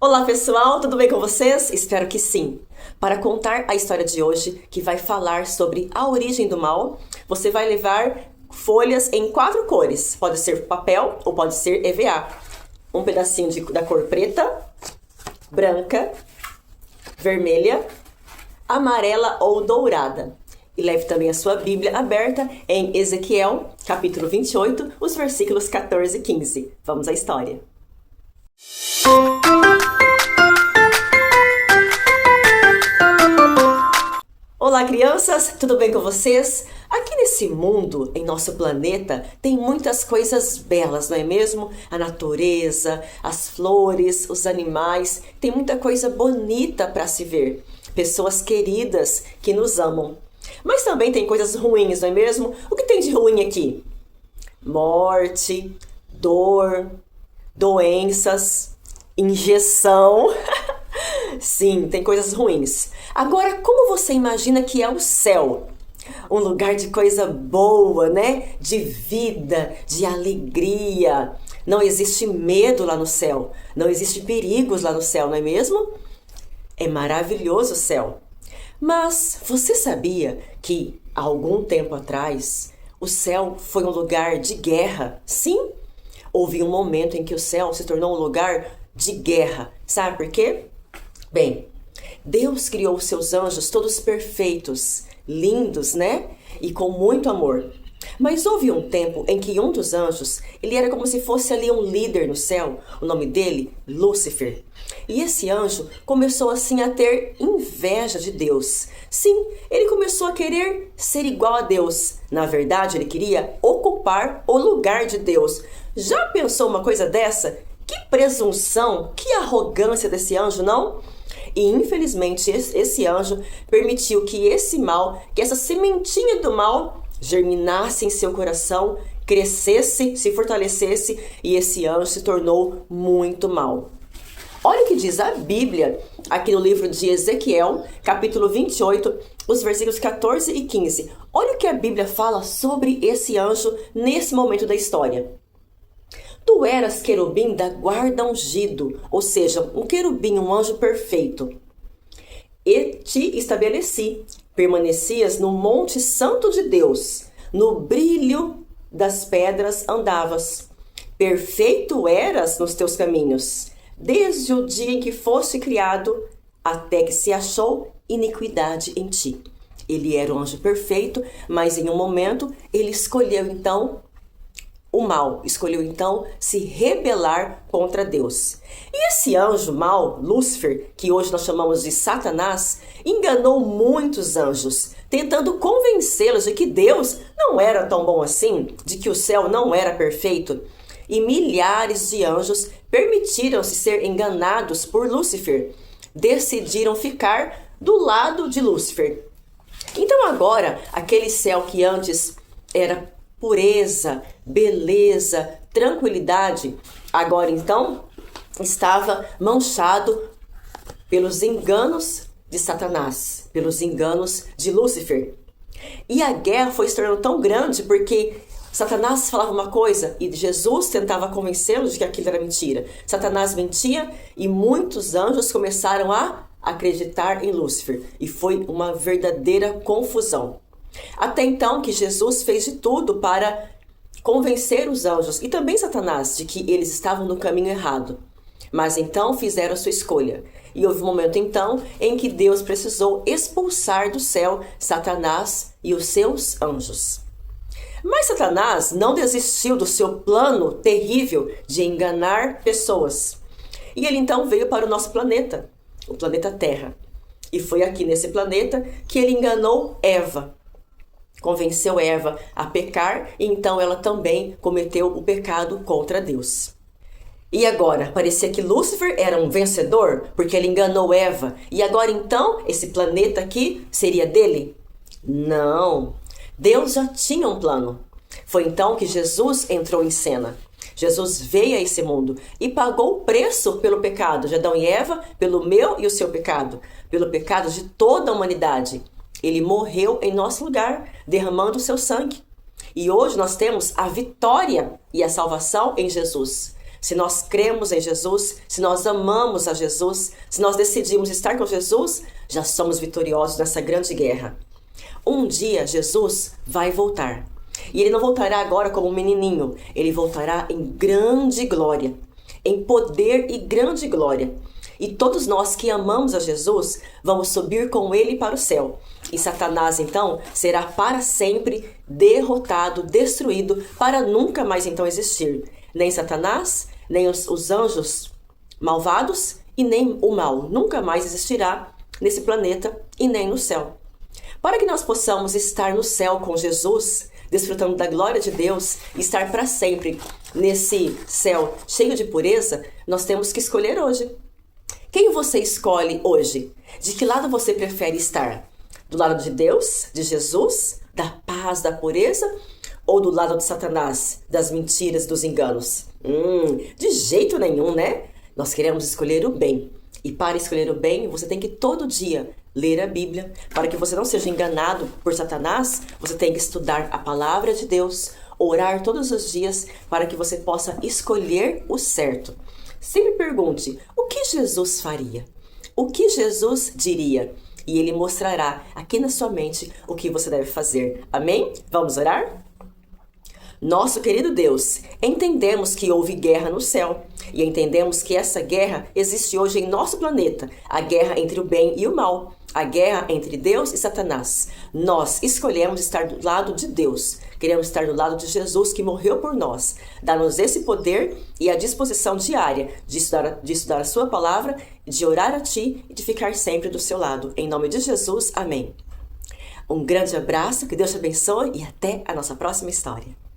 Olá pessoal, tudo bem com vocês? Espero que sim. Para contar a história de hoje, que vai falar sobre a origem do mal, você vai levar folhas em 4 cores. Pode ser papel ou pode ser EVA. Um pedacinho da cor preta, branca, vermelha, amarela ou dourada. E leve também a sua Bíblia aberta em Ezequiel, capítulo 28, os versículos 14 e 15. Vamos à história. Olá, crianças! Tudo bem com vocês? Aqui nesse mundo, em nosso planeta, tem muitas coisas belas, não é mesmo? A natureza, as flores, os animais, tem muita coisa bonita para se ver. Pessoas queridas que nos amam. Mas também tem coisas ruins, não é mesmo? O que tem de ruim aqui? Morte, dor, doenças, injeção. Sim, tem coisas ruins. Agora, como você imagina que é o céu? Um lugar de coisa boa, né? De vida, de alegria. Não existe medo lá no céu. Não existe perigos lá no céu, não é mesmo? É maravilhoso o céu. Mas você sabia que há algum tempo atrás o céu foi um lugar de guerra? Sim, houve um momento em que o céu se tornou um lugar de guerra. Sabe por quê? Bem, Deus criou os seus anjos todos perfeitos, lindos, né? E com muito amor. Mas houve um tempo em que um dos anjos, ele era como se fosse ali um líder no céu. O nome dele, Lúcifer. E esse anjo começou assim a ter inveja de Deus. Sim, ele começou a querer ser igual a Deus. Na verdade, ele queria ocupar o lugar de Deus. Já pensou uma coisa dessa? Que presunção, que arrogância desse anjo, não? E infelizmente esse anjo permitiu que esse mal, que essa sementinha do mal germinasse em seu coração, crescesse, se fortalecesse e esse anjo se tornou muito mal. Olha o que diz a Bíblia aqui no livro de Ezequiel, capítulo 28, os versículos 14 e 15. Olha o que a Bíblia fala sobre esse anjo nesse momento da história. Tu eras querubim da guarda ungido, ou seja, um querubim, um anjo perfeito. E te estabeleci, permanecias no monte santo de Deus, no brilho das pedras andavas. Perfeito eras nos teus caminhos, desde o dia em que foste criado, até que se achou iniquidade em ti. Ele era um anjo perfeito, mas em um momento ele escolheu então o mal, escolheu então se rebelar contra Deus. E esse anjo mau, Lúcifer, que hoje nós chamamos de Satanás, enganou muitos anjos, tentando convencê-los de que Deus não era tão bom assim, de que o céu não era perfeito. E milhares de anjos permitiram-se ser enganados por Lúcifer, decidiram ficar do lado de Lúcifer. Então agora, aquele céu que antes era pureza, beleza, tranquilidade, agora então estava manchado pelos enganos de Satanás, pelos enganos de Lúcifer. E a guerra foi se tornando tão grande porque Satanás falava uma coisa e Jesus tentava convencê-lo de que aquilo era mentira. Satanás mentia e muitos anjos começaram a acreditar em Lúcifer. E foi uma verdadeira confusão. Até então que Jesus fez de tudo para convencer os anjos e também Satanás de que eles estavam no caminho errado. Mas então fizeram a sua escolha. E houve um momento então em que Deus precisou expulsar do céu Satanás e os seus anjos. Mas Satanás não desistiu do seu plano terrível de enganar pessoas. E ele então veio para o nosso planeta, o planeta Terra. E foi aqui nesse planeta que ele enganou Eva. Convenceu Eva a pecar e então ela também cometeu o pecado contra Deus. E agora, parecia que Lúcifer era um vencedor porque ele enganou Eva. E agora então, esse planeta aqui seria dele? Não, Deus já tinha um plano. Foi então que Jesus entrou em cena. Jesus veio a esse mundo e pagou o preço pelo pecado de Adão e Eva, pelo meu e o seu pecado, pelo pecado de toda a humanidade. Ele morreu em nosso lugar, derramando o seu sangue. E hoje nós temos a vitória e a salvação em Jesus. Se nós cremos em Jesus, se nós amamos a Jesus, se nós decidimos estar com Jesus, já somos vitoriosos nessa grande guerra. Um dia Jesus vai voltar. E ele não voltará agora como um menininho, ele voltará em grande glória, em poder e grande glória. E todos nós que amamos a Jesus, vamos subir com ele para o céu. E Satanás, então, será para sempre derrotado, destruído, para nunca mais, então, existir. Nem Satanás, nem os anjos malvados e nem o mal. Nunca mais existirá nesse planeta e nem no céu. Para que nós possamos estar no céu com Jesus, desfrutando da glória de Deus e estar para sempre nesse céu cheio de pureza, nós temos que escolher hoje. Quem você escolhe hoje? De que lado você prefere estar? Do lado de Deus, de Jesus, da paz, da pureza? Ou do lado de Satanás, das mentiras, dos enganos? De jeito nenhum, né? Nós queremos escolher o bem. E para escolher o bem, você tem que todo dia ler a Bíblia. Para que você não seja enganado por Satanás, você tem que estudar a palavra de Deus, orar todos os dias para que você possa escolher o certo. Sempre pergunte, o que Jesus faria? O que Jesus diria? E ele mostrará aqui na sua mente o que você deve fazer. Amém? Vamos orar? Nosso querido Deus, entendemos que houve guerra no céu e entendemos que essa guerra existe hoje em nosso planeta, a guerra entre o bem e o mal, a guerra entre Deus e Satanás. Nós escolhemos estar do lado de Deus, queremos estar do lado de Jesus que morreu por nós. Dá-nos esse poder e a disposição diária de estudar a sua palavra, de orar a Ti e de ficar sempre do seu lado. Em nome de Jesus, amém. Um grande abraço, que Deus te abençoe e até a nossa próxima história.